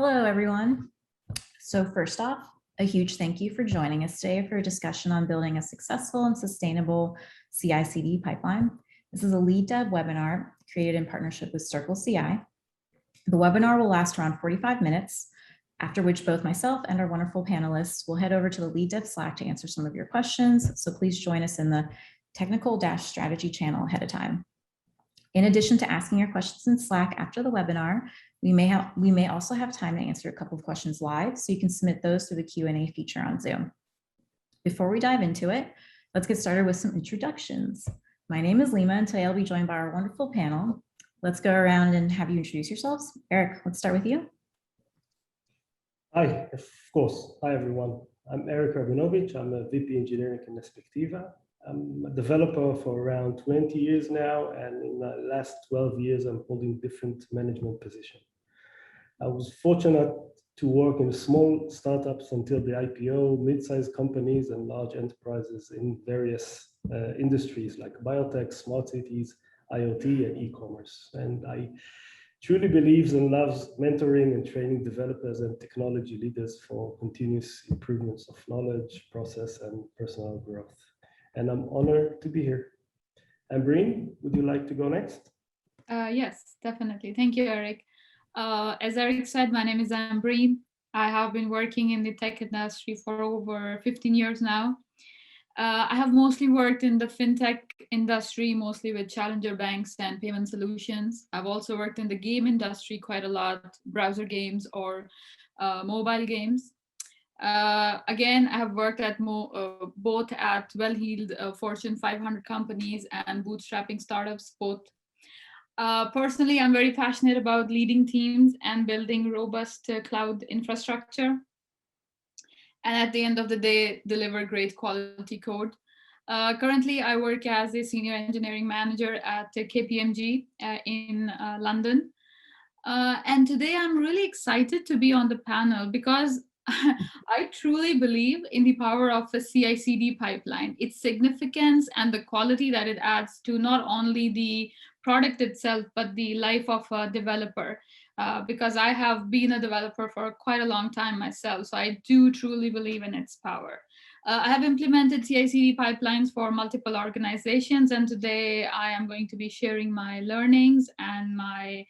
Hello, everyone. So first off, a huge thank you for joining us today for a discussion on building a successful and sustainable CI/CD pipeline. This is a lead dev webinar created in partnership with Circle CI. The webinar will last around 45 minutes, after which both myself and our wonderful panelists will head over to the lead dev Slack to answer some of your questions. So please join us in the technical-strategy channel ahead of time. In addition to asking your questions in Slack after the webinar, we may also have time to answer a couple of questions live, so you can submit those through the Q&A feature on Zoom. Before we dive into it, let's get started with some introductions. My name is Lima, and today I'll be joined by our wonderful panel. Let's go around and have you introduce yourselves. Eric, let's start with you. Hi, of course. Hi, everyone. I'm Eric Rabinovich. I'm a VP Engineering in Perspectiva. I'm a developer for around 20 years now, and in the last 12 years, I'm holding different management positions. I was fortunate to work in small startups until the IPO, mid-sized companies, and large enterprises in various industries like biotech, smart cities, IoT, and e-commerce. And I truly believes and loves mentoring and training developers and technology leaders for continuous improvements of knowledge, process, and personal growth. And I'm honored to be here. And Breen, would you like to go next? Yes, definitely. Thank you, Eric. As Eric said, my name is Breen. I have been working in the tech industry for over 15 years now. I have mostly worked in the fintech industry, mostly with challenger banks and payment solutions. I've also worked in the game industry quite a lot, browser games or mobile games. Again, I have worked at both at well-heeled Fortune 500 companies and bootstrapping startups, both. Personally, I'm very passionate about leading teams and building robust cloud infrastructure. And at the end of the day, deliver great quality code. Currently, I work as a senior engineering manager at KPMG in London. And today I'm really excited to be on the panel because I truly believe in the power of a CI/CD pipeline, its significance and the quality that it adds to not only the product itself, but the life of a developer. Because I have been a developer for quite a long time myself, so I do truly believe in its power. I have implemented CI/CD pipelines for multiple organizations, and today I am going to be sharing my learnings and my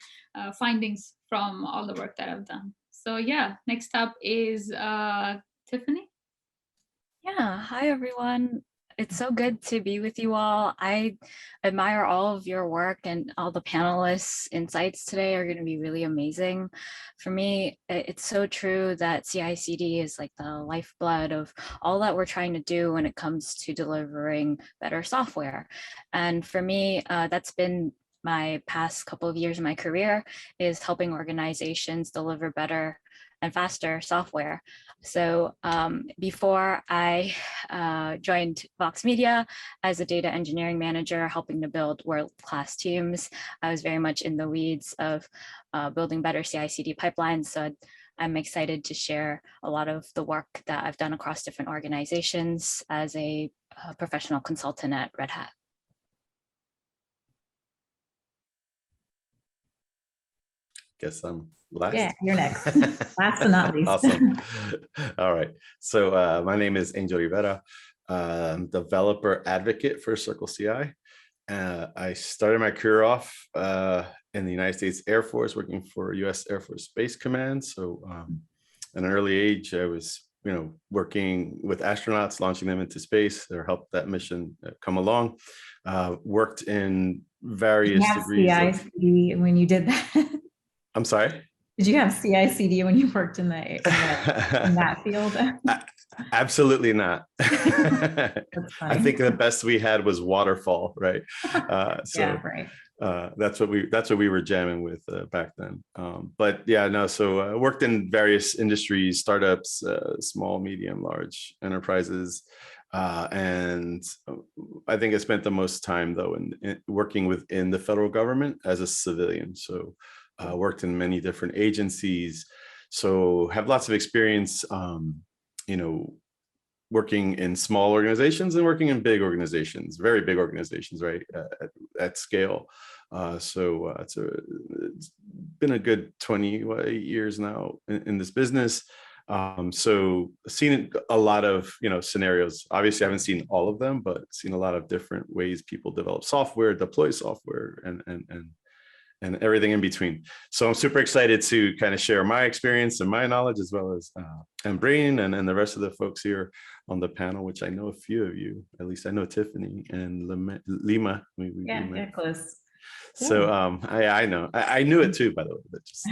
findings from all the work that I've done. So yeah, next up is Tiffany. Yeah, hi everyone. It's so good to be with you all. I admire all of your work, and all the panelists' insights today are going to be really amazing. For me, it's so true that CI/CD is like the lifeblood of all that we're trying to do when it comes to delivering better software. And for me, that's been my past couple of years in my career, is helping organizations deliver better and faster software. So before I joined Vox Media as a data engineering manager, helping to build world-class teams, I was very much in the weeds of building better CI/CD pipelines. So I'm excited to share a lot of the work that I've done across different organizations as a professional consultant at Red Hat. Guess I'm last. Yeah, you're next. Last but not least. Awesome. All right. So my name is Angel Rivera. I'm developer advocate for Circle CI. I started my career off in the United States Air Force, working for U.S. Air Force Space Command. So at an early age, I was working with astronauts, launching them into space, or helped that mission come along. Worked in various degrees. CI/CD when you did that. I'm sorry? Did you have CI/CD when you worked in that field? Absolutely not. I think the best we had was waterfall, right? Yeah, right. That's what we were jamming with back then. But yeah, no. So I worked in various industries, startups, small, medium, large enterprises. And I think I spent the most time though in working within the federal government as a civilian. So worked in many different agencies, so have lots of experience, working in small organizations and working in big organizations, very big organizations, right, at scale. It's been a good 20 years now in this business. So seen a lot of, scenarios. Obviously, I haven't seen all of them, but seen a lot of different ways people develop software, deploy software, and everything in between. So I'm super excited to kind of share my experience and my knowledge, as well as and Breen and the rest of the folks here on the panel, which I know a few of you, at least I know Tiffany and Lima. Yeah, close. So I know, I knew it too, by the way, but just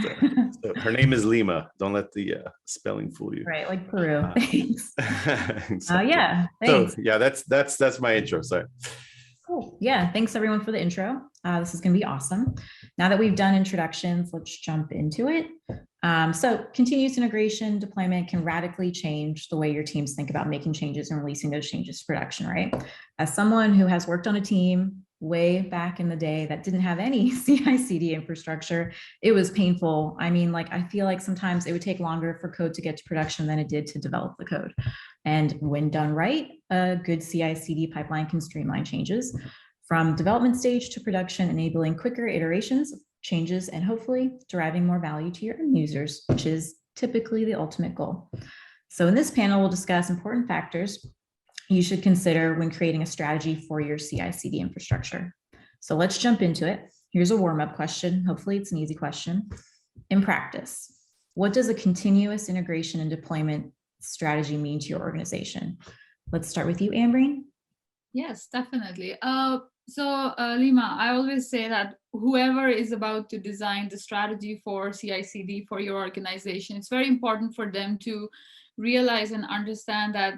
so her name is Lima. Don't let the spelling fool you. Right, like Peru. Thanks. Exactly. Yeah, thanks. thanks. So yeah, that's my intro. Sorry. Cool. Yeah, thanks everyone for the intro. This is going to be awesome. Now that we've done introductions, let's jump into it. So continuous integration deployment can radically change the way your teams think about making changes and releasing those changes to production, right? As someone who has worked on a team way back in the day that didn't have any CI/CD infrastructure, it was painful. I mean, like, I feel like sometimes it would take longer for code to get to production than it did to develop the code. And when done right, a good CI/CD pipeline can streamline changes from development stage to production, enabling quicker iterations, changes, and hopefully deriving more value to your end users, which is typically the ultimate goal. So in this panel, we'll discuss important factors you should consider when creating a strategy for your CI/CD infrastructure. So let's jump into it. Here's a warm-up question. Hopefully it's an easy question. In practice, what does a continuous integration and deployment strategy mean to your organization? Let's start with you, Breen. Yes, definitely. Lima, I always say that whoever is about to design the strategy for CI/CD for your organization, it's very important for them to realize and understand that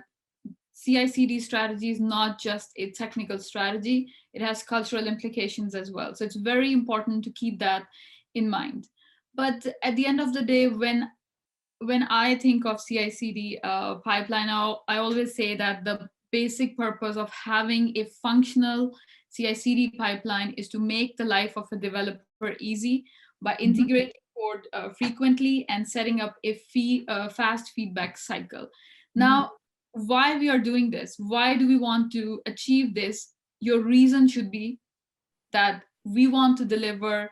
CI/CD strategy is not just a technical strategy, it has cultural implications as well. So it's very important to keep that in mind. But at the end of the day, when I think of CI/CD pipeline, I always say that the basic purpose of having a functional CI/CD pipeline is to make the life of a developer easy by integrating code frequently and setting up a fast feedback cycle. Now, why we are doing this? Why do we want to achieve this? Your reason should be that we want to deliver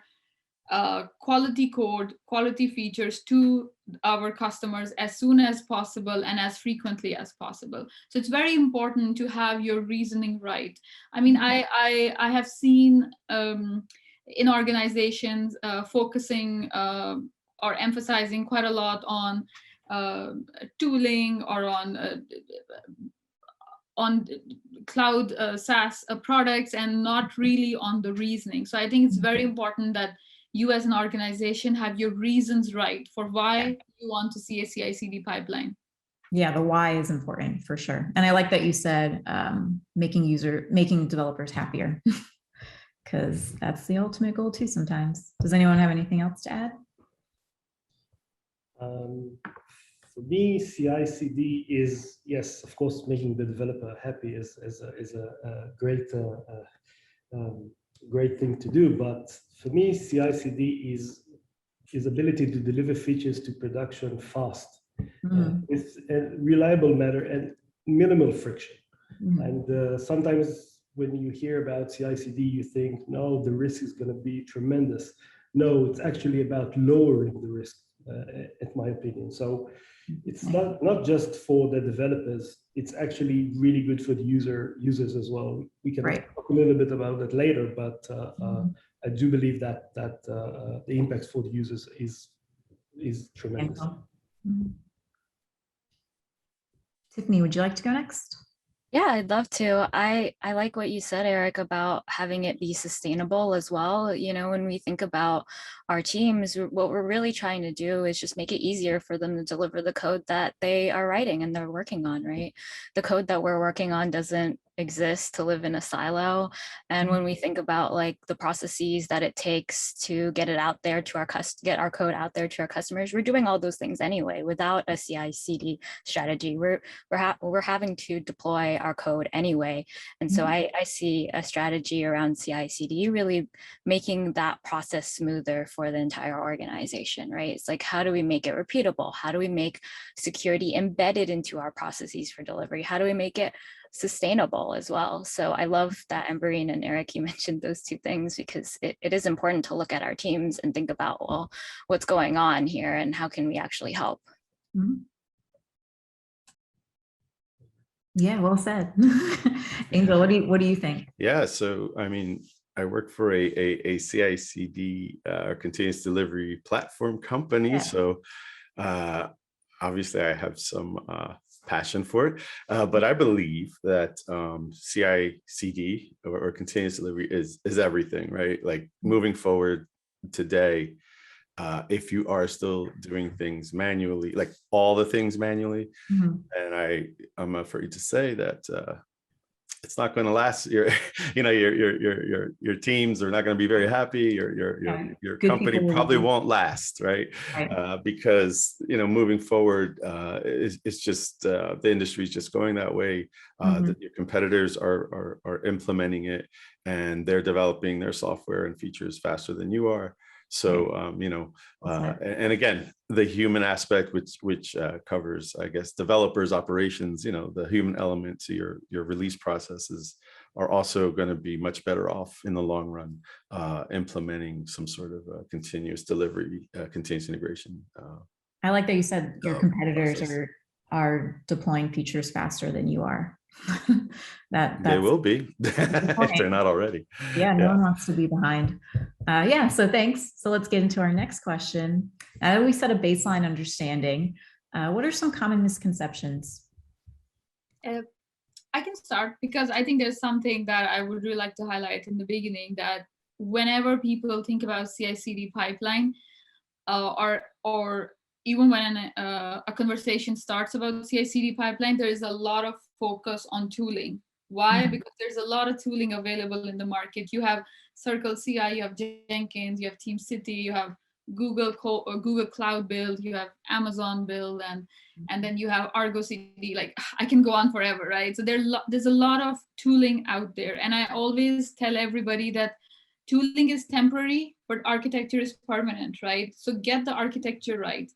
quality code, quality features to our customers as soon as possible and as frequently as possible. So it's very important to have your reasoning right. I mean, I have seen in organizations focusing or emphasizing quite a lot on tooling or on cloud SaaS products and not really on the reasoning. So I think it's very important that you as an organization have your reasons right for why you want to see a CI/CD pipeline. Yeah, the why is important for sure. And I like that you said making developers happier, because that's the ultimate goal too sometimes. Does anyone have anything else to add? For me, CI/CD is, yes, of course, making the developer happy is a great thing to do. But for me, CI/CD is ability to deliver features to production fast, with a reliable manner and minimal friction. And sometimes when you hear about CI/CD, you think, no, the risk is going to be tremendous. No, it's actually about lowering the risk, in my opinion. So it's not just for the developers, it's actually really good for the users as well. We can talk a little bit about that later, but I do believe that the impact for the users is tremendous. Tiffany, would you like to go next? Yeah, I'd love to. I like what you said, Eric, about having it be sustainable as well. You know, when we think about our teams, what we're really trying to do is just make it easier for them to deliver the code that they are writing and they're working on, right? The code that we're working on doesn't exist to live in a silo. And when we think about like the processes that it takes to get it out there to get our code out there to our customers, we're doing all those things anyway. Without a CI/CD strategy, we're having to deploy our code anyway. And so I see a strategy around CI/CD really making that process smoother for the entire organization, right? It's like, how do we make it repeatable? How do we make security embedded into our processes for delivery? How do we make it sustainable as well. So I love that, Breen and Eric, you mentioned those two things, because it is important to look at our teams and think about, well, what's going on here and how can we actually help? Mhm. Yeah, well said. Angel, what do you think? Yeah, so I mean, I work for a CI/CD continuous delivery platform company. Yeah. So obviously I have some passion for it, but I believe that CI/CD or continuous delivery is everything, right? Like moving forward today, if you are still doing things manually, like all the things manually, Mhm. and I'm afraid to say that it's not going to last. Your teams are not going to be very happy. Yeah. Your Good company people will probably leave. won't last, right? Right. Because moving forward, it's just the industry is just going that way. Mhm. Your competitors are implementing it, and they're developing their software and features faster than you are. So Well said. and again, the human aspect, which covers, I guess, developers, operations, the human element to your release processes are also going to be much better off in the long run, implementing some sort of continuous delivery, continuous integration. I like that you said your competitors Process. are deploying features faster than you are. They That's will be if they're point. not already. Yeah, no Yeah. one wants to be behind. Yeah, so thanks. So let's get into our next question. Now that we set a baseline understanding, what are some common misconceptions? I can start, because I think there's something that I would really like to highlight in the beginning, that whenever people think about CI/CD pipeline, or even when a conversation starts about CI/CD pipeline, there is a lot of focus on tooling. Why? Mhm. Because there's a lot of tooling available in the market. You have Circle CI, you have Jenkins, you have TeamCity, you have Google Cloud Build, you have Amazon Build, and then you have Argo CD. Like, I can go on forever, right? So there's a lot of tooling out there, and I always tell everybody that tooling is temporary, but architecture is permanent, right? So get the architecture right.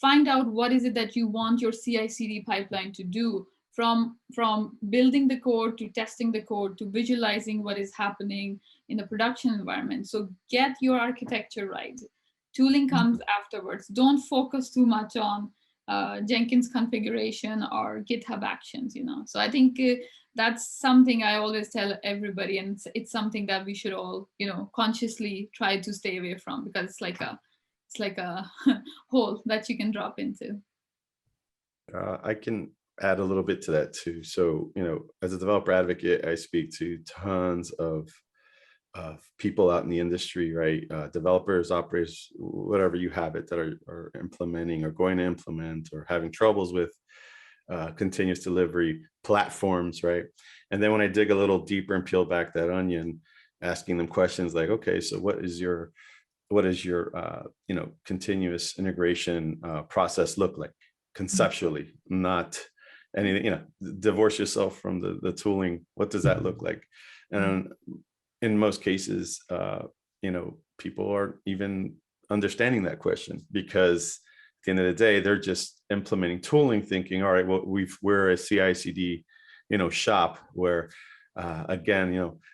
Find out what is it that you want your CI/CD pipeline to do, from building the code to testing the code to visualizing what is happening in the production environment. So get your architecture right. Tooling comes afterwards. Don't focus too much on Jenkins configuration or GitHub actions. So I think that's something I always tell everybody, and it's something that we should all consciously try to stay away from, because it's like a hole that you can drop into. I can add a little bit to that too. So, as a developer advocate, I speak to tons of people out in the industry, right? Developers, operators, whatever you have it, that are implementing or going to implement or having troubles with continuous delivery platforms, right? And then when I dig a little deeper and peel back that onion, asking them questions like, okay, so what is your continuous integration process look like conceptually, not anything, divorce yourself from the tooling. What does that look like? And in most cases, people aren't even understanding that question, because at the end of the day, they're just implementing tooling, thinking, all right, well, we're a CI/CD, shop where, again,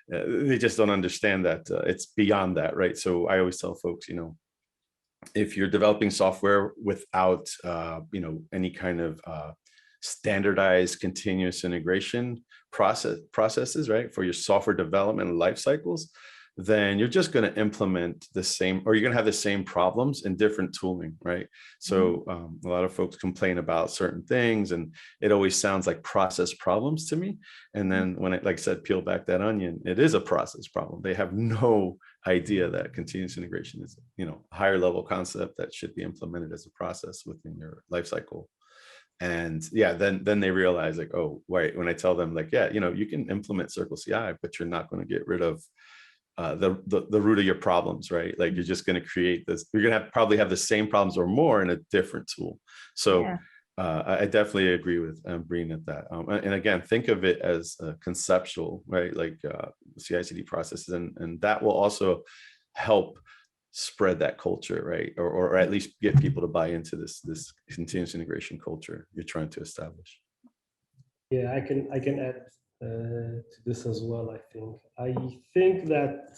they just don't understand that it's beyond that, right? So I always tell folks, if you're developing software without, any kind of standardized continuous integration processes, right, for your software development life cycles, then you're just going to implement the same, or you're going to have the same problems in different tooling, right? So a lot of folks complain about certain things, and it always sounds like process problems to me. And then when I, like I said, peel back that onion, it is a process problem. They have no idea that continuous integration is, a higher level concept that should be implemented as a process within your life cycle. And yeah, then they realize, like, oh, wait, when I tell them, like, yeah, you can implement Circle CI, but you're not going to get rid of the root of your problems, right? Like, you're just going to create this, you're going to probably have the same problems or more in a different tool. So Yeah. I definitely agree with Breen at that. And again, think of it as conceptual, right? Like CI/CD processes, and that will also help spread that culture, right? Or at least get people to buy into this continuous integration culture you're trying to establish. Yeah, I can add to this as well. I think that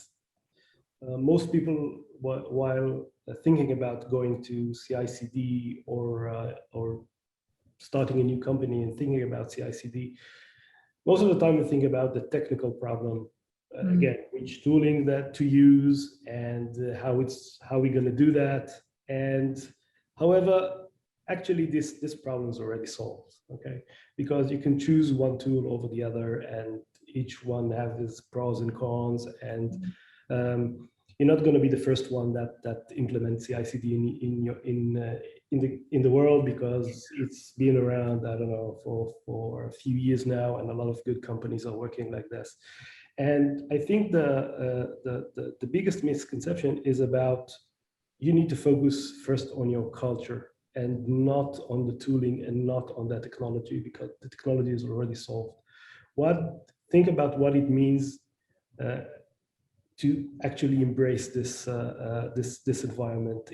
most people, while thinking about going to CI/CD or starting a new company and thinking about CI/CD, most of the time we think about the technical problem. Again, which tooling that to use and how we're going to do that. And however, actually this problem is already solved, okay? Because you can choose one tool over the other, and each one has its pros and cons. And you're not going to be the first one that implements CI/CD in the world, because it's been around, I don't know, for a few years now, and a lot of good companies are working like this. And I think the biggest misconception is about, you need to focus first on your culture and not on the tooling and not on the technology, because the technology is already solved. Think about what it means to actually embrace this environment.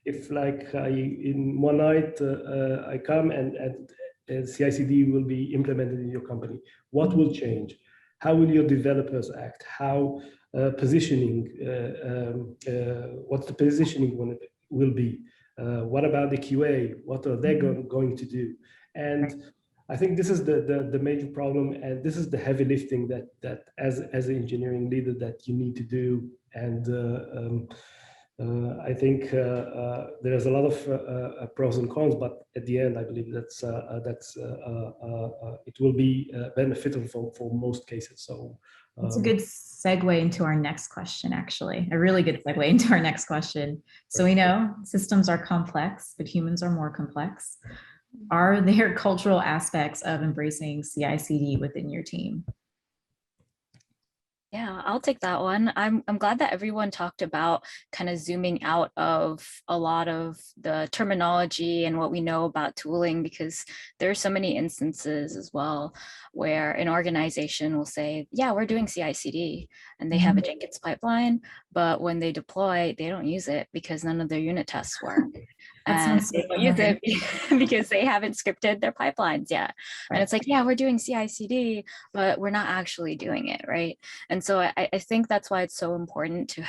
If like in one night I come and CI/CD will be implemented in your company, what will change? How will your developers act? How positioning? What's the positioning will be? What about the QA? What are they going to do? And I think this is the major problem, and this is the heavy lifting that as an engineering leader that you need to do. And I think there's a lot of pros and cons, but at the end, I believe it will be beneficial for most cases. So it's a good segue into our next question, actually, a really good segue into our next question. So we know systems are complex, but humans are more complex. Are there cultural aspects of embracing CI/CD within your team? Yeah, I'll take that one. I'm glad that everyone talked about kind of zooming out of a lot of the terminology and what we know about tooling, because there are so many instances as well where an organization will say, yeah, we're doing CI/CD, and they have a Jenkins pipeline, but when they deploy, they don't use it because none of their unit tests work. And they don't use it because they haven't scripted their pipelines yet. Right. And it's like, yeah, we're doing CI/CD, but we're not actually doing it, right? And so I think that's why it's so important to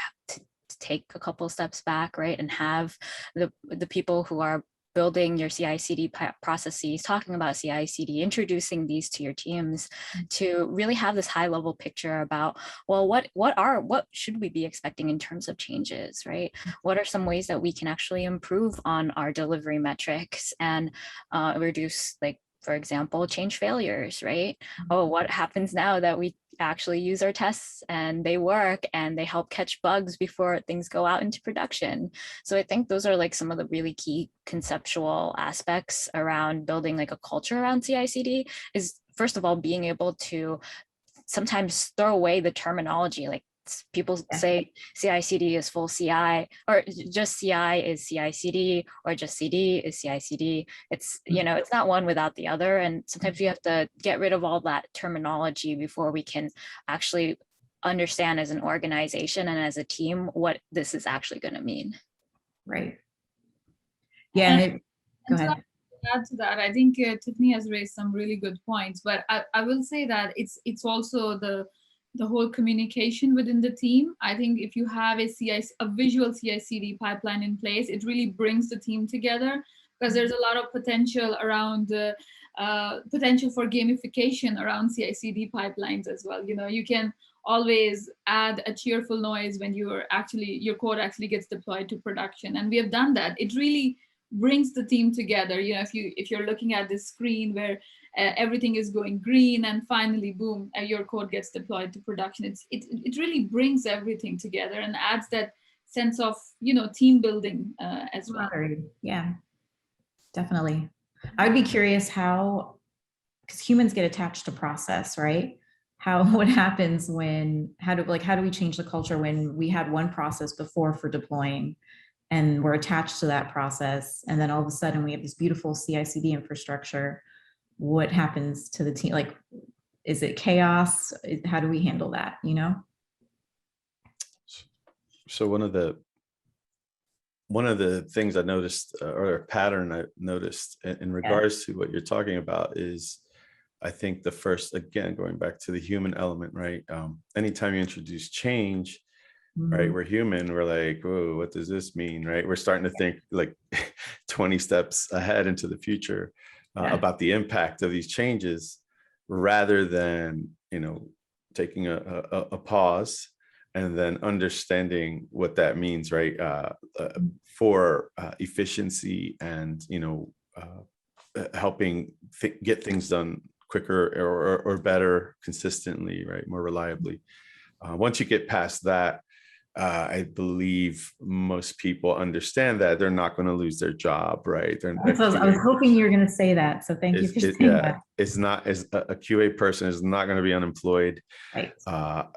take a couple steps back, right? And have the people who are building your CI/CD processes, talking about CI/CD, introducing these to your teams to really have this high level picture about, well, what should we be expecting in terms of changes, right? What are some ways that we can actually improve on our delivery metrics and reduce, like, for example, change failures, right? Oh, what happens now that we actually use our tests and they work and they help catch bugs before things go out into production? So I think those are like some of the really key conceptual aspects around building like a culture around CI/CD, is first of all, being able to sometimes throw away the terminology. Like, people say CI/CD is full CI, or just CI is CI/CD, or just CD is CI/CD. It's, you know, it's not one without the other. And sometimes we have to get rid of all that terminology before we can actually understand as an organization and as a team what this is actually going to mean. Right. Yeah. Go ahead. To add to that, I think Tiffany has raised some really good points, but I will say that it's also the whole communication within the team. I think if you have a visual CI/CD pipeline in place, it really brings the team together, because there's a lot of potential around potential for gamification around CI/CD pipelines as well. You know, you can always add a cheerful noise when your code actually gets deployed to production, and we have done that. It really brings the team together. You know, if you're looking at this screen where everything is going green and finally, boom, your code gets deployed to production, it really brings everything together and adds that sense of, you know, team building as well. Yeah, definitely. I would be curious how, because humans get attached to process, right? What happens how do we change the culture when we had one process before for deploying, and we're attached to that process, and then all of a sudden we have this beautiful CI/CD infrastructure? What happens to the team? Like, is it chaos? How do we handle that, you know? So one of the things I noticed, or a pattern I noticed in regards to what you're talking about, is I think the first, again, going back to the human element, right? Anytime you introduce change, right, Mhm. we're human, we're like, oh, what does this mean, right? We're starting to think like 20 steps ahead into the future Yeah. about the impact of these changes, rather than, taking a pause and then understanding what that means, right? For efficiency and, helping get things done quicker or better, consistently, right? More reliably. Once you get past that, I believe most people understand that they're not going to lose their job, right? I was hoping you were going to say that. So thank you for saying that. It's not, as a QA person is not going to be unemployed. Right.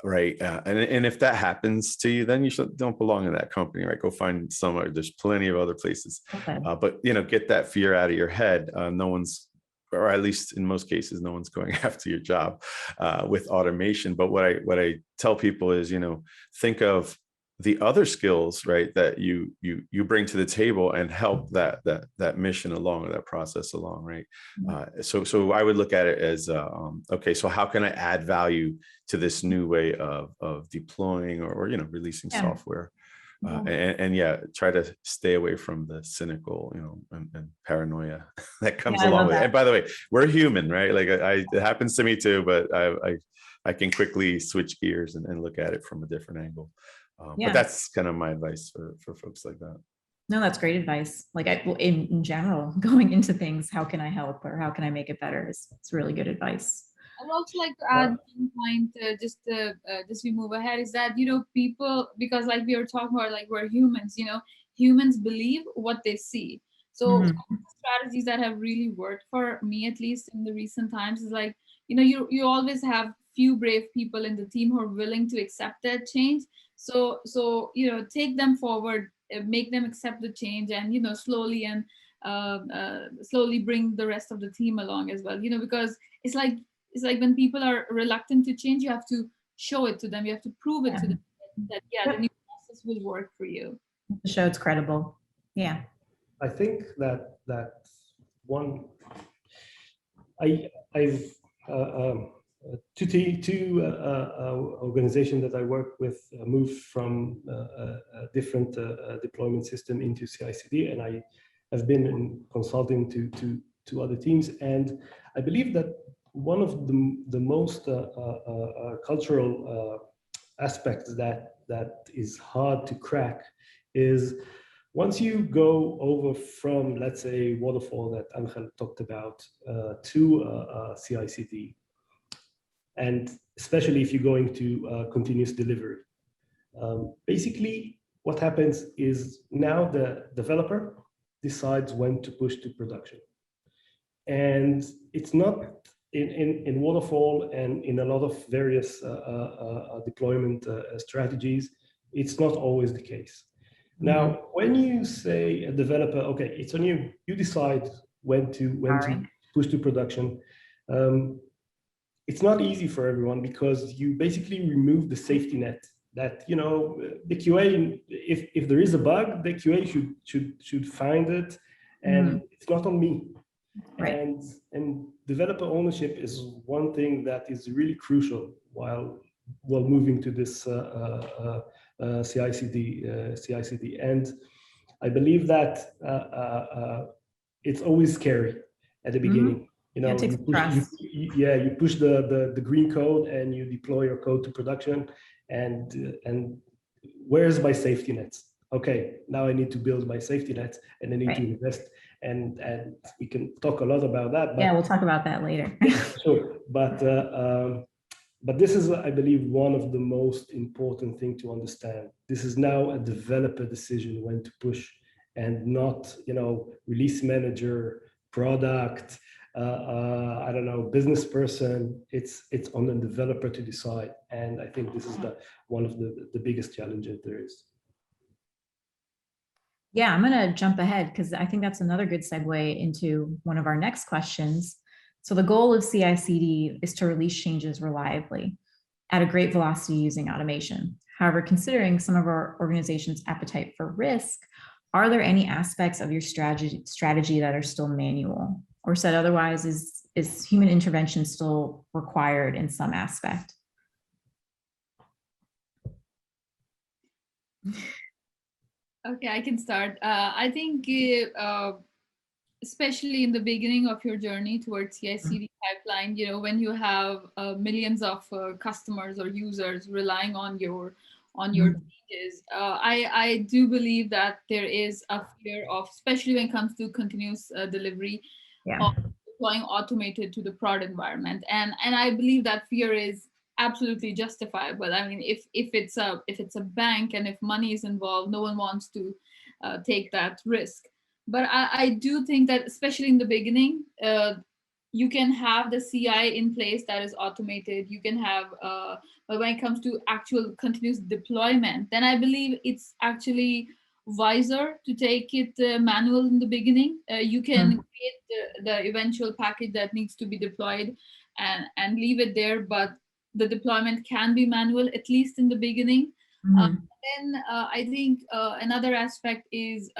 Right. And if that happens to you, then you don't belong in that company, right? Go find somewhere. There's plenty of other places. Okay. But, get that fear out of your head. No one's, or at least in most cases, no one's going after your job with automation. But what I tell people is, think of the other skills, right, that you bring to the table and help that mission along, or that process along, right? So I would look at it as okay, so how can I add value to this new way of deploying or releasing software? And try to stay away from the cynical, and paranoia that comes along with it. And by the way, we're human, right? Like it happens to me too, but I can quickly switch gears and look at it from a different angle. But that's kind of my advice for folks like that. No, that's great advice. Like in general, going into things, how can I help or how can I make it better? It's really good advice. I'd also like to add one point, just we move ahead, is that, people, because like we were talking about, like we're humans, humans believe what they see. So strategies that have really worked for me, at least in the recent times, is like, you always have few brave people in the team who are willing to accept that change. So take them forward, make them accept the change, and slowly and slowly bring the rest of the team along as well. Because it's like when people are reluctant to change, you have to show it to them. You have to prove it to them that the new process will work for you. To show it's credible. Yeah. I think that one, I've two organizations that I work with moved from a different deployment system into CI/CD, and I have been in consulting to other teams, and I believe that one of the most cultural aspects that is hard to crack is once you go over from, let's say, waterfall that Angel talked about to CI/CD, and especially if you're going to continuous delivery. Basically, what happens is now the developer decides when to push to production. And it's not in waterfall and in a lot of various deployment strategies, it's not always the case. Now, when you say a developer, okay, it's on you, you decide when to push to production. It's not easy for everyone because you basically remove the safety net that, the QA, if there is a bug, the QA should find it, and it's not on me. Right. And developer ownership is one thing that is really crucial while moving to this CI/CD. And I believe that it's always scary at the beginning. You push the green code and you deploy your code to production, and where's my safety nets? Okay, now I need to build my safety nets, and I need to invest. And we can talk a lot about that. But we'll talk about that later. Sure, but this is, I believe, one of the most important thing to understand. This is now a developer decision when to push, and not, release manager, product, I don't know, business person. It's on the developer to decide, and I think this is one of the biggest challenges there is. Yeah, I'm going to jump ahead because I think that's another good segue into one of our next questions. So the goal of CI/CD is to release changes reliably at a great velocity using automation. However, considering some of our organization's appetite for risk, are there any aspects of your strategy that are still manual? Or said otherwise, is is human intervention still required in some aspect? Okay, I can start. I think, especially in the beginning of your journey towards CI/CD pipeline, when you have millions of customers or users relying on your changes, I do believe that there is a fear of, especially when it comes to continuous delivery, Yeah. of deploying automated to the prod environment, and I believe that fear is absolutely justifiable. I mean, if it's a bank and if money is involved, no one wants to take that risk. But I do think that, especially in the beginning, you can have the CI in place that is automated. You can have, but when it comes to actual continuous deployment, then I believe it's actually wiser to take it manual in the beginning. You can create the eventual package that needs to be deployed and leave it there, but the deployment can be manual, at least in the beginning. Then I think another aspect is,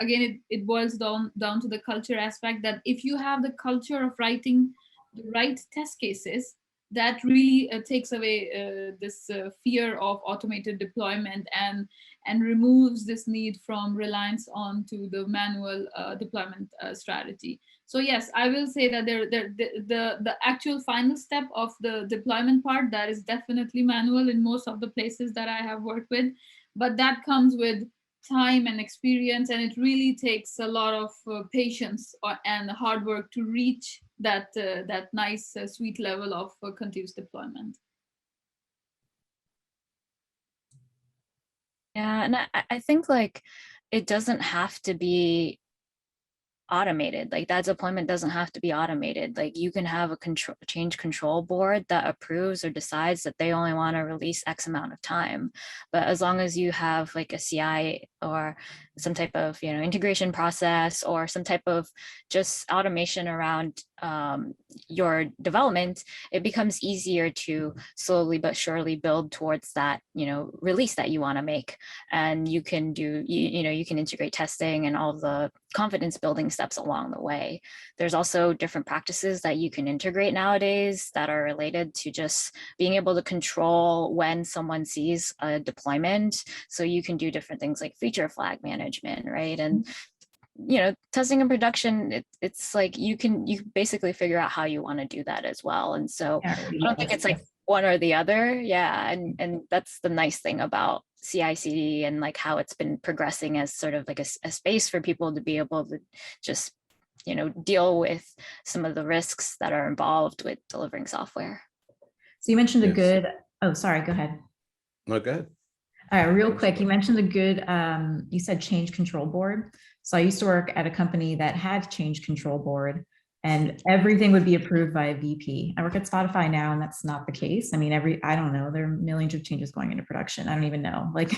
again, it boils down to the culture aspect, that if you have the culture of writing the right test cases, that really takes away this fear of automated deployment and removes this need from reliance on to the manual deployment strategy. So yes, I will say that the actual final step of the deployment part, that is definitely manual in most of the places that I have worked with, but that comes with time and experience, and it really takes a lot of patience and hard work to reach that nice sweet level of continuous deployment. Yeah, and I think like it doesn't have to be automated. Like that deployment doesn't have to be automated. Like you can have a change control board that approves or decides that they only want to release X amount of time. But as long as you have like a CI or some type of integration process or some type of just automation around your development, it becomes easier to slowly but surely build towards that release that you want to make. And you can do you can integrate testing and all the confidence building steps along the way. There's also different practices that you can integrate nowadays that are related to just being able to control when someone sees a deployment. So you can do different things like feature flag management, right? And testing and production, it's like you basically figure out how you want to do that as well. And so I don't think it's like one or the other. Yeah. And that's the nice thing about CI/CD and like how it's been progressing as sort of like a space for people to be able to just deal with some of the risks that are involved with delivering software. So you mentioned a good, oh, sorry, go ahead. No, go ahead. All right, real quick, you mentioned a good, you said change control board. So I used to work at a company that had change control board and everything would be approved by a VP. I work at Spotify now and that's not the case. I mean, I don't know, there are millions of changes going into production. I don't even know like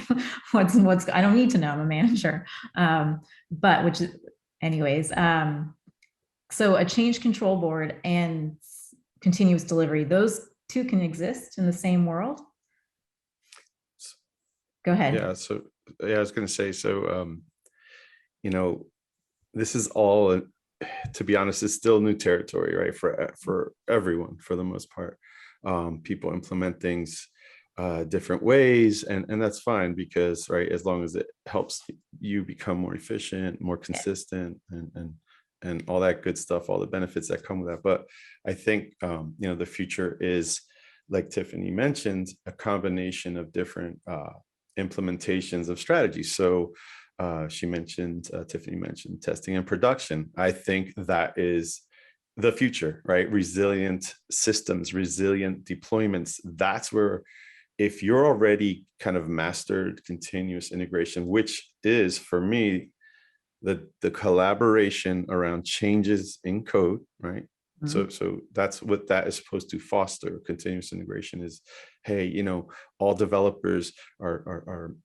what's, I don't need to know, I'm a manager. But which is, anyways, so a change control board and continuous delivery, those two can exist in the same world? Go ahead. Yeah, so yeah, I was going to say, so, this is all, to be honest, it's still new territory, right? For everyone, for the most part. People implement things different ways, and that's fine because, right, as long as it helps you become more efficient, more consistent, and all that good stuff, all the benefits that come with that. But I think, the future is, like Tiffany mentioned, a combination of different implementations of strategies. So Tiffany mentioned testing and production. I think that is the future, right? Resilient systems, resilient deployments. That's where, if you're already kind of mastered continuous integration, which is for me, the collaboration around changes in code, right? So that's what that is supposed to foster. Continuous integration is, hey, all developers are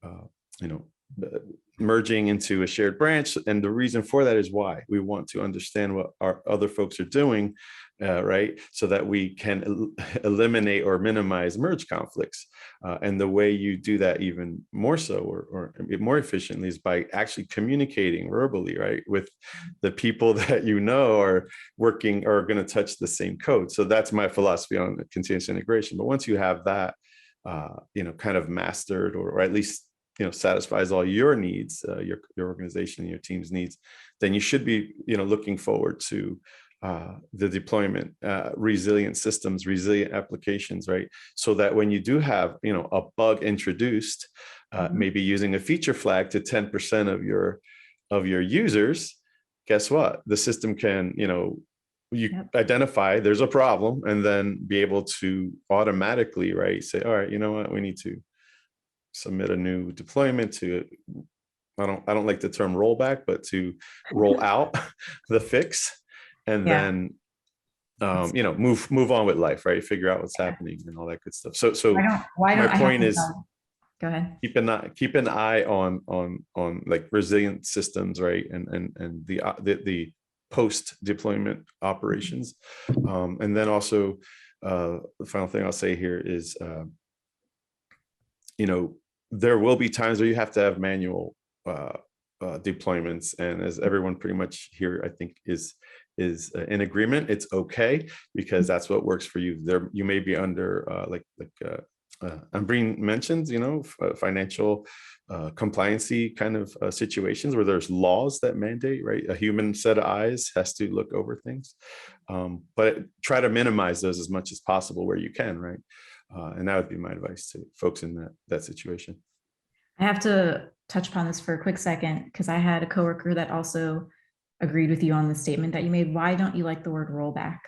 merging into a shared branch. And the reason for that is why we want to understand what our other folks are doing, right? So that we can eliminate or minimize merge conflicts. And the way you do that even more so or more efficiently is by actually communicating verbally, right? With the people that you know are working or are going to touch the same code. So that's my philosophy on continuous integration. But once you have that, kind of mastered or at least satisfies all your needs, your organization, your team's needs, then you should be, looking forward to the deployment, resilient systems, resilient applications, right? So that when you do have, a bug introduced, maybe using a feature flag to 10% of your users, guess what? The system can, identify there's a problem and then be able to automatically, right, say, all right, you know what, we need to submit a new deployment to, I don't like the term rollback, but to roll out the fix and then move on with life, right? Figure out what's happening and all that good stuff. So my point is, go ahead. Keep an eye on like resilient systems, right? And the post deployment operations. And then also the final thing I'll say here is, there will be times where you have to have manual deployments, and as everyone pretty much here I think is in agreement, it's okay because that's what works for you. There you may be under Breen mentions, financial compliancy kind of situations where there's laws that mandate, right? A human set of eyes has to look over things, but try to minimize those as much as possible where you can, right? And that would be my advice to folks in that situation. I have to touch upon this for a quick second because I had a coworker that also agreed with you on the statement that you made. Why don't you like the word rollback?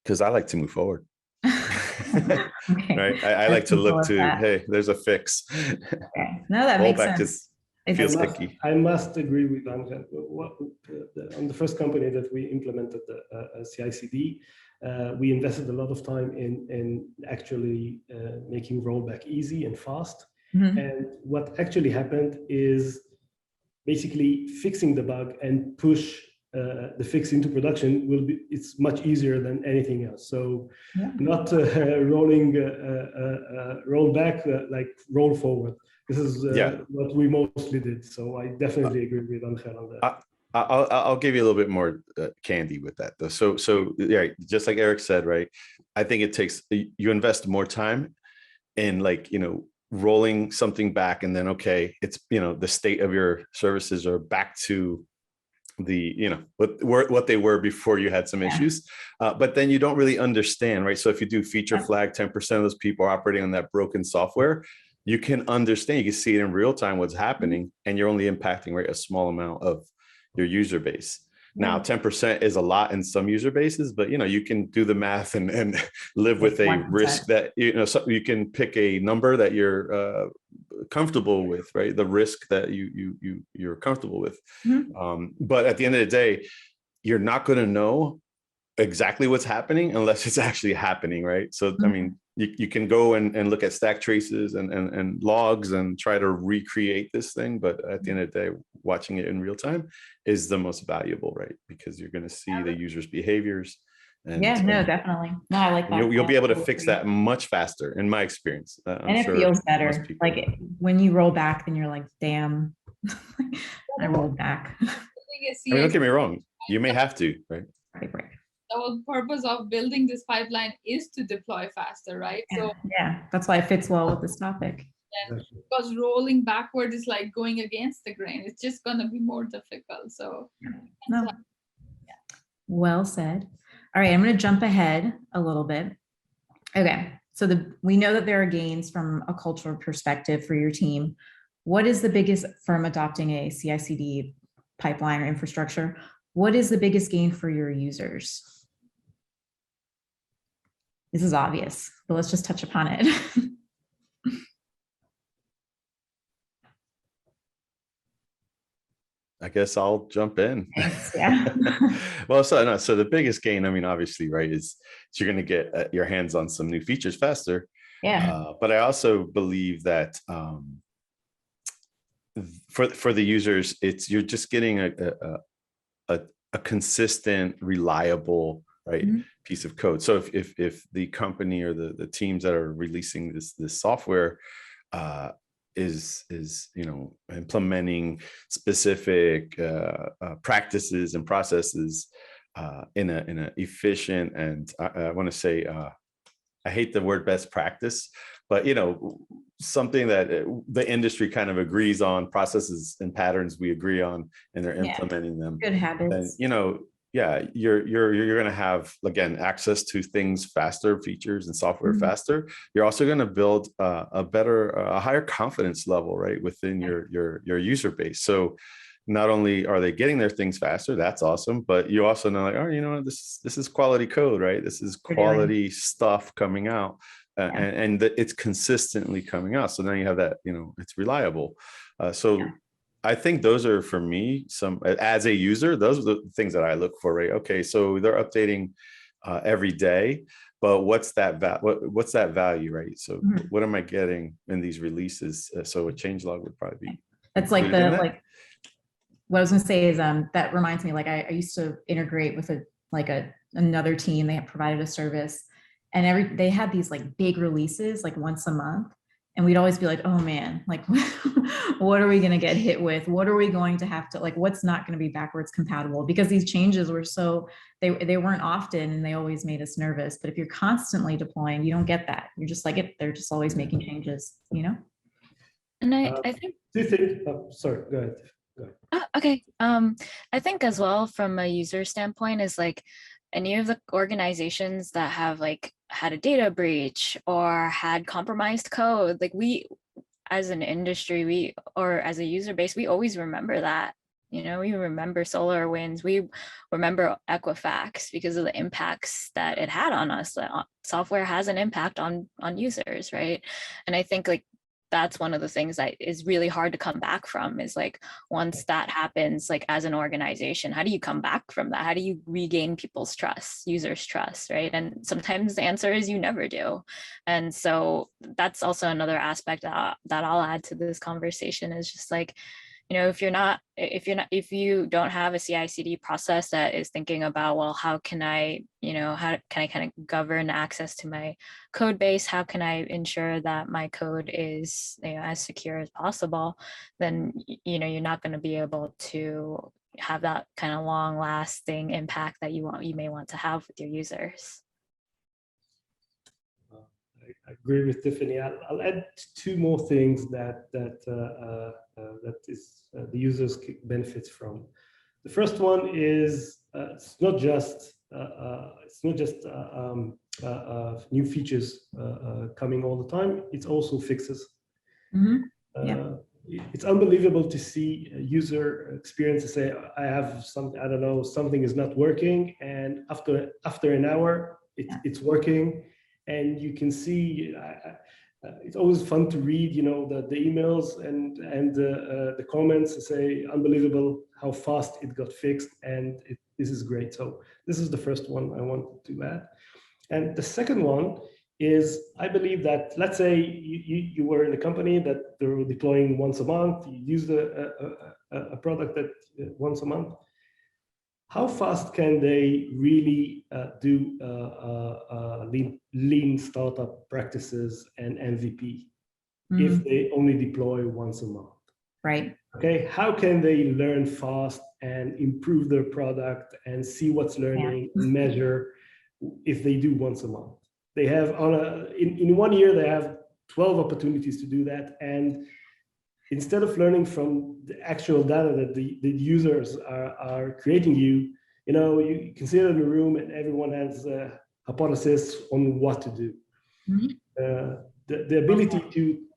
Because I like to move forward. Okay. Right. I like to look to, hey, there's a fix. Okay. No, that makes sense. Feels icky. I must agree with Angel. On the first company that we implemented the CI/CD, we invested a lot of time in actually making rollback easy and fast. Mm-hmm. And what actually happened is basically fixing the bug and push the fix into production it's much easier than anything else. So not roll back, like roll forward. This is what we mostly did. So I definitely agree with Angel on that. I'll give you a little bit more candy with that though. So yeah, just like Eric said, right? I think it takes, you invest more time in rolling something back and then, okay, it's, the state of your services are back to the, what they were before you had some issues. But then you don't really understand, right? So if you do feature flag, 10% of those people are operating on that broken software, you can understand, you can see it in real time what's happening, and you're only impacting, right, a small amount of your user base. Now, 10% is a lot in some user bases, but you can do the math and live with a 1%. Risk that so you can pick a number that you're comfortable with, right? The risk that you're comfortable with. Mm-hmm. But at the end of the day, you're not going to know exactly what's happening unless it's actually happening, right? So I mean, you can go and look at stack traces and logs and try to recreate this thing, but at the end of the day, watching it in real time is the most valuable, right? Because you're going to see the user's behaviors. And no, definitely. No, I like that. You'll be able to fix that much faster, in my experience. And it feels better. Like when you roll back, then you're like, damn, I rolled back. I mean, don't get me wrong. You may have to, right? Right. The whole purpose of building this pipeline is to deploy faster, right? So that's why it fits well with this topic. Because rolling backward is like going against the grain. It's just going to be more difficult. So well said. All right, I'm going to jump ahead a little bit. Okay, so we know that there are gains from a cultural perspective for your team. What is the biggest from adopting a CI/CD pipeline or infrastructure? What is the biggest gain for your users? This is obvious, but let's just touch upon it. I guess I'll jump in. Thanks, yeah. Well, so the biggest gain, I mean, obviously, right, is you're going to get your hands on some new features faster. Yeah. But I also believe that for the users, you're just getting a consistent, reliable, right, piece of code. So if the company or the teams that are releasing this software is implementing specific practices and processes in a efficient, and I want to say I hate the word best practice, but something that the industry kind of agrees on, processes and patterns we agree on, and they're implementing them. Good habits. Then you're going to have, again, access to things faster, features and software faster. You're also going to build a higher confidence level, right, within your user base. So not only are they getting their things faster, that's awesome, but you also know, like, oh, this is quality code, right? This is quality stuff coming out, and it's consistently coming out. So now you have that, it's reliable. I think those are, for me, as a user, those are the things that I look for, right? Okay, so they're updating every day, but what's that value, right? So what am I getting in these releases? So a changelog would probably be. That's like what I was going to say is that reminds me, like I used to integrate with another team. They had provided a service, and they had these like big releases like once a month, and we'd always be like, oh man, like what are we going to get hit with? What are we going to have to, like, what's not going to be backwards compatible? Because these changes were they weren't often, and they always made us nervous. But if you're constantly deploying, you don't get that. You're just like they're just always making changes, And I think. Do you think? Oh, sorry, go ahead. Okay. I think as well, from a user standpoint, is like any of the organizations that have like had a data breach or had compromised code, like we as an industry, or as a user base, we always remember that. We remember SolarWinds, we remember Equifax because of the impacts that it had on us. That software has an impact on users, right? And I think like that's one of the things that is really hard to come back from, is like, once that happens, like as an organization, how do you come back from that? How do you regain people's trust, users' trust, right? And sometimes the answer is you never do. And so that's also another aspect that I'll add to this conversation, is just like, if you don't have a CI/CD process that is thinking about, well, how can I kind of govern access to my code base? How can I ensure that my code is as secure as possible? Then you're not going to be able to have that kind of long-lasting impact that you may want to have with your users. I agree with Tiffany. I'll add two more things that is the users benefits from. The first one is it's not just new features coming all the time. It's also fixes. It's unbelievable to see a user experience to say, I have something, I don't know, something is not working, and after an hour it's working. And you can see, it's always fun to read, the emails and the comments to say, unbelievable how fast it got fixed, and this is great. So this is the first one I wanted to add. And the second one is, I believe that, let's say you were in a company that they were deploying once a month, you used a product that once a month. How fast can they really do lean startup practices and MVP if they only deploy once a month? Right. Okay. How can they learn fast and improve their product and see what's learning and measure if they do once a month? They have in 1 year, they have 12 opportunities to do that. And instead of learning from the actual data that the users are creating, you can sit in a room and everyone has a hypothesis on what to do. The ability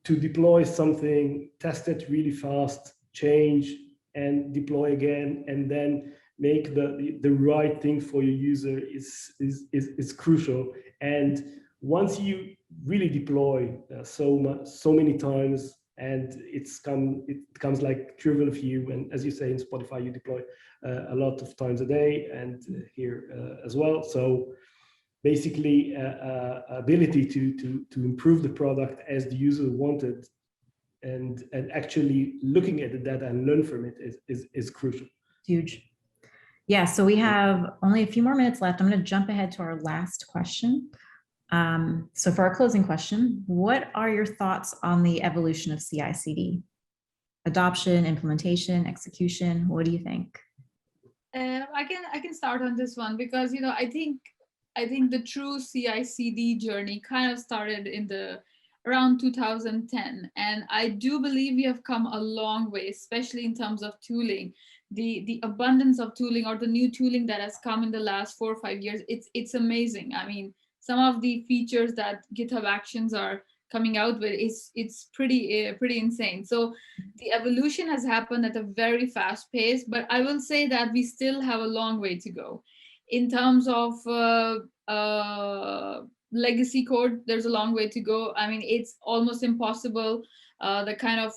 to deploy something, test it really fast, change and deploy again, and then make the right thing for your user is crucial. And once you really deploy so many times, and it becomes like trivial for you. And as you say in Spotify, you deploy a lot of times a day, and here as well. So basically ability to improve the product as the user wanted, and actually looking at the data and learn from it is crucial. Huge. Yeah, so we have only a few more minutes left. I'm going to jump ahead to our last question. So for our closing question, what are your thoughts on the evolution of CI/CD? Adoption, implementation, execution, what do you think? I can start on this one because I think the true CI/CD journey kind of started in around 2010, and I do believe we have come a long way, especially in terms of tooling. The abundance of tooling, or the new tooling that has come in the last 4 or 5 years, it's amazing. I mean, some of the features that GitHub Actions are coming out with it's pretty insane. So the evolution has happened at a very fast pace, but I will say that we still have a long way to go. In terms of legacy code, there's a long way to go. I mean, it's almost impossible. The kind of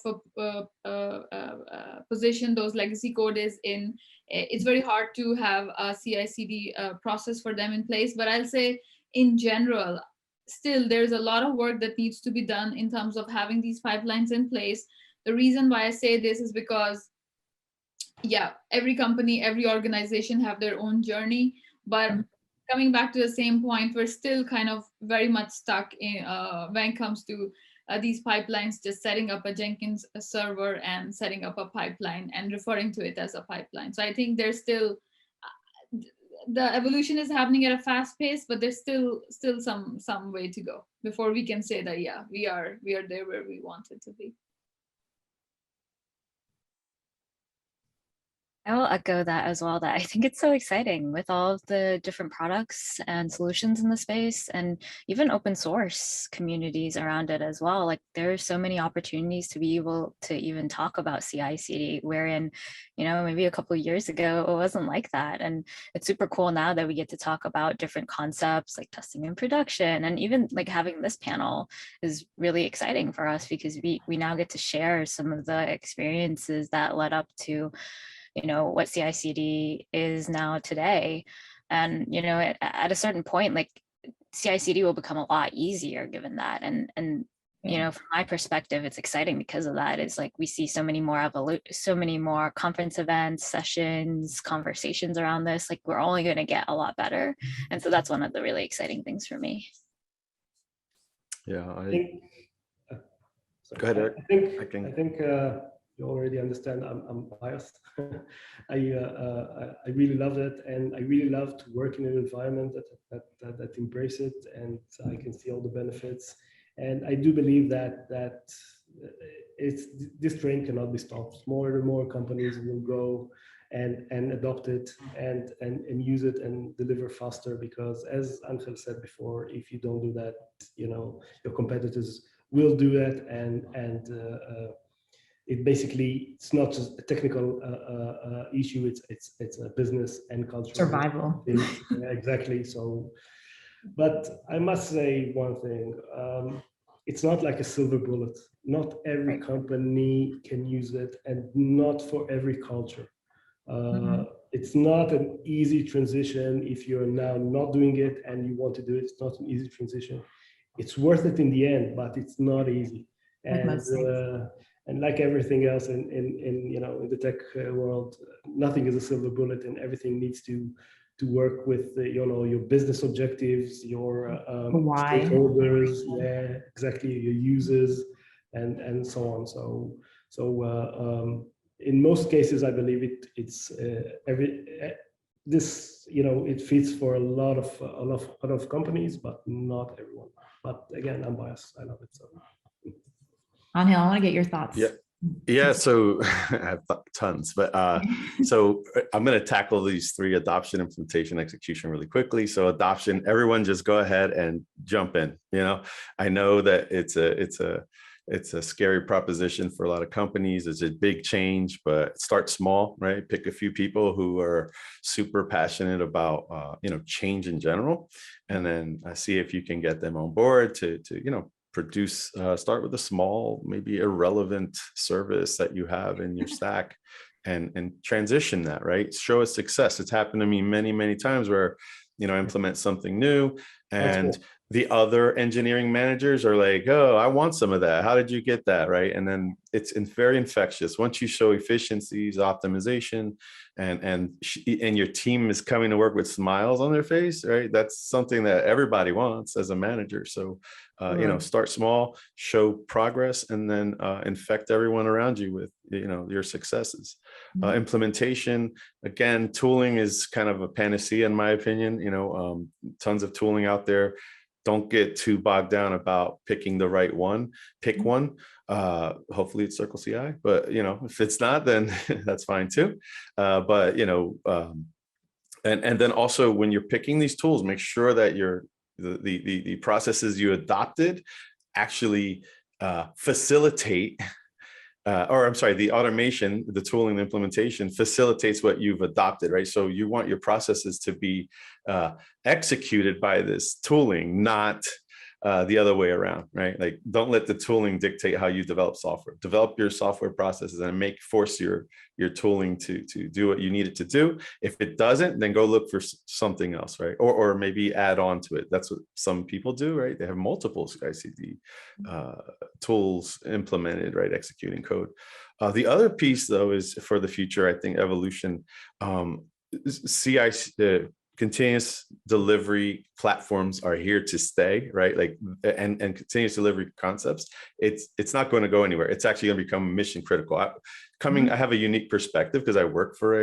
position those legacy code is in, it's very hard to have a CI/CD process for them in place. But I'll say in general, still there's a lot of work that needs to be done in terms of having these pipelines in place. The reason why I say this is because, yeah, every company, every organization have their own journey, but coming back to the same point, we're still kind of very much stuck in when it comes to these pipelines, just setting up a Jenkins server and setting up a pipeline and referring to it as a pipeline. So I think there's still the evolution is happening at a fast pace, but there's still some way to go before we can say that, yeah, we are there where we wanted to be. I will echo that as well, that I think it's so exciting with all of the different products and solutions in the space, and even open source communities around it as well. Like, there are so many opportunities to be able to even talk about CI/CD, wherein, maybe a couple of years ago, it wasn't like that. And it's super cool now that we get to talk about different concepts like testing in production, and even like having this panel is really exciting for us because we now get to share some of the experiences that led up to what CI/CD is now today. And at a certain point, like, CI/CD will become a lot easier given that. And from my perspective, it's exciting because of that. It's like we see so many more conference events, sessions, conversations around this. Like, we're only going to get a lot better. And so that's one of the really exciting things for me. Yeah, Sorry, go ahead, Eric. I think you already understand I'm biased. I really loved it, and I really love to work in an environment that embrace it, and I can see all the benefits. And I do believe that this train cannot be stopped. More and more companies will go and adopt it and use it and deliver faster, because as Angel said before, if you don't do that, your competitors will do that, and it basically, it's not just a technical issue, it's a business and cultural Survival. exactly. So, but I must say one thing, it's not like a silver bullet. Not every company can use it, and not for every culture. It's not an easy transition. If you're now not doing it and you want to do it, it's not an easy transition. It's worth it in the end, but it's not easy. And like everything else in the tech world, nothing is a silver bullet, and everything needs to work with your business objectives, your stakeholders, yeah, exactly, your users, and so on. So in most cases, I believe it's it fits for a lot of companies, but not everyone. But again, I'm biased. I love it. So. Angel, I want to get your thoughts. Yeah. So I have tons, but so I'm going to tackle these three: adoption, implementation, execution, really quickly. So adoption, everyone just go ahead and jump in. I know that it's a scary proposition for a lot of companies. It's a big change, but start small, right? Pick a few people who are super passionate about change in general, and then see if you can get them on board to produce, start with a small, maybe irrelevant service that you have in your stack, and transition that, right? Show us success. It's happened to me many, many times where implement something new. That's And cool. the other engineering managers are like, oh, I want some of that. How did you get that? Right. And then it's very infectious. Once you show efficiencies, optimization, and your team is coming to work with smiles on their face, right? That's something that everybody wants as a manager. So, start small, show progress, and then infect everyone around you with, your successes. Implementation, again, tooling is kind of a panacea in my opinion. Tons of tooling out there. Don't get too bogged down about picking the right one. Pick one. Hopefully it's Circle CI, but if it's not, then that's fine too. And then also when you're picking these tools, make sure that the processes you adopted actually facilitate. The automation, the tooling, the implementation facilitates what you've adopted, right? So you want your processes to be executed by this tooling, not the other way around, right? Like, don't let the tooling dictate how you develop software. Develop your software processes and force your tooling to do what you need it to do. If it doesn't, then go look for something else, right? Or maybe add on to it. That's what some people do, right? They have multiple CI/CD tools implemented, right? Executing code. The other piece, though, is for the future. I think evolution, continuous delivery platforms are here to stay, right? Like, and continuous delivery concepts, it's not going to go anywhere. It's actually going to become mission critical. I have a unique perspective because I work for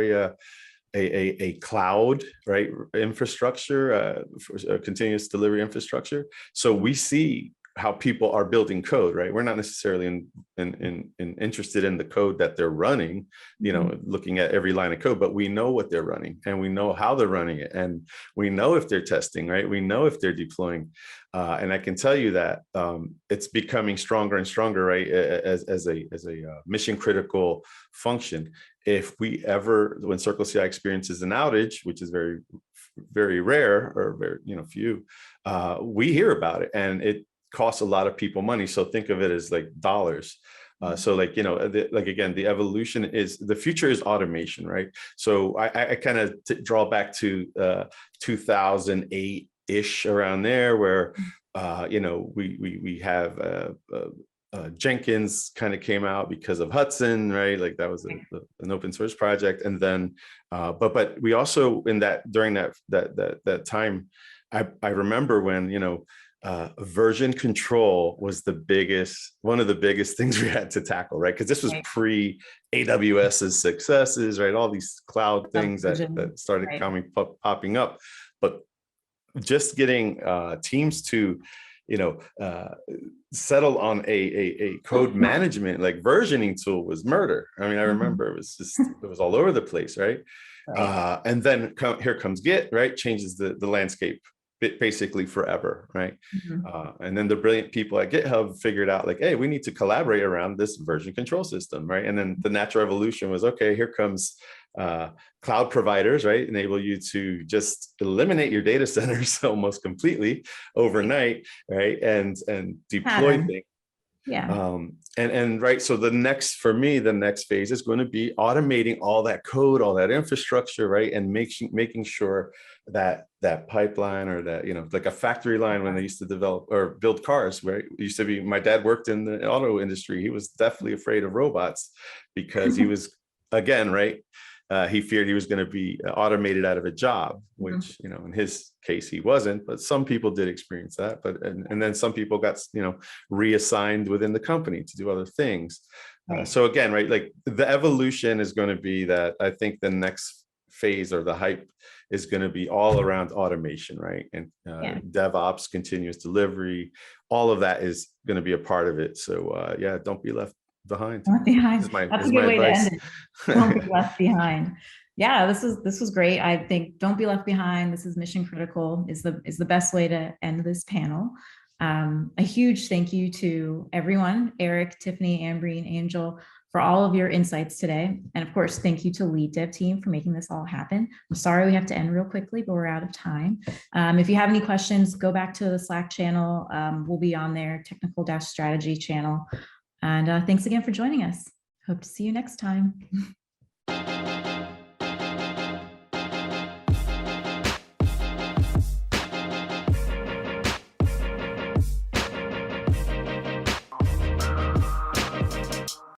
a cloud, right, infrastructure, for a continuous delivery infrastructure. So we see how people are building code, right? We're not necessarily interested in the code that they're running, looking at every line of code, but we know what they're running and we know how they're running it. And we know if they're testing, right? We know if they're deploying. And I can tell you that it's becoming stronger and stronger, right? As a mission critical function. If when Circle CI experiences an outage, which is very, very rare or very, few, we hear about it, and it costs a lot of people money. So think of it as like dollars. So again, the evolution is, the future is automation, right? So I kind of draw back to 2008-ish, around there, where we have Jenkins kind of came out because of Hudson, right? Like, that was an open source project. And then, but we also, during that time, I remember when, version control was one of the biggest things we had to tackle, right? Because this was pre AWS's successes, right? All these cloud things that started popping up, but just getting teams to, settle on a code management, like versioning tool, was murder. I mean, I remember it was all over the place, right? And then here comes Git, right? Changes the landscape basically forever, right? And then the brilliant people at GitHub figured out, like, hey, we need to collaborate around this version control system, right? And then the natural evolution was, okay, here comes cloud providers, right? Enable you to just eliminate your data centers almost completely overnight, right? And deploy things. Yeah. And right. So the next phase is going to be automating all that code, all that infrastructure, right? And making sure that pipeline, or that, like a factory line, when they used to develop or build cars, where it used to be, my dad worked in the auto industry. He was definitely afraid of robots because he was, again, right? He feared he was going to be automated out of a job, which, in his case, he wasn't, but some people did experience that. But, and then some people got, reassigned within the company to do other things. So again, right, like, the evolution is going to be that, I think the next phase, or the hype, is going to be all around automation, right? And DevOps, continuous delivery, all of that is going to be a part of it. So don't be left behind. Left behind. That's a good way advice. to end it. Don't be left behind. Yeah, this was great. I think don't be left behind. This is mission critical, is the best way to end this panel. A huge thank you to everyone, Eric, Tiffany, Breen, Angel, for all of your insights today. And of course, thank you to Lead Dev team for making this all happen. I'm sorry we have to end real quickly, but we're out of time. If you have any questions, go back to the Slack channel. We'll be on there, technical-strategy channel. And thanks again for joining us. Hope to see you next time.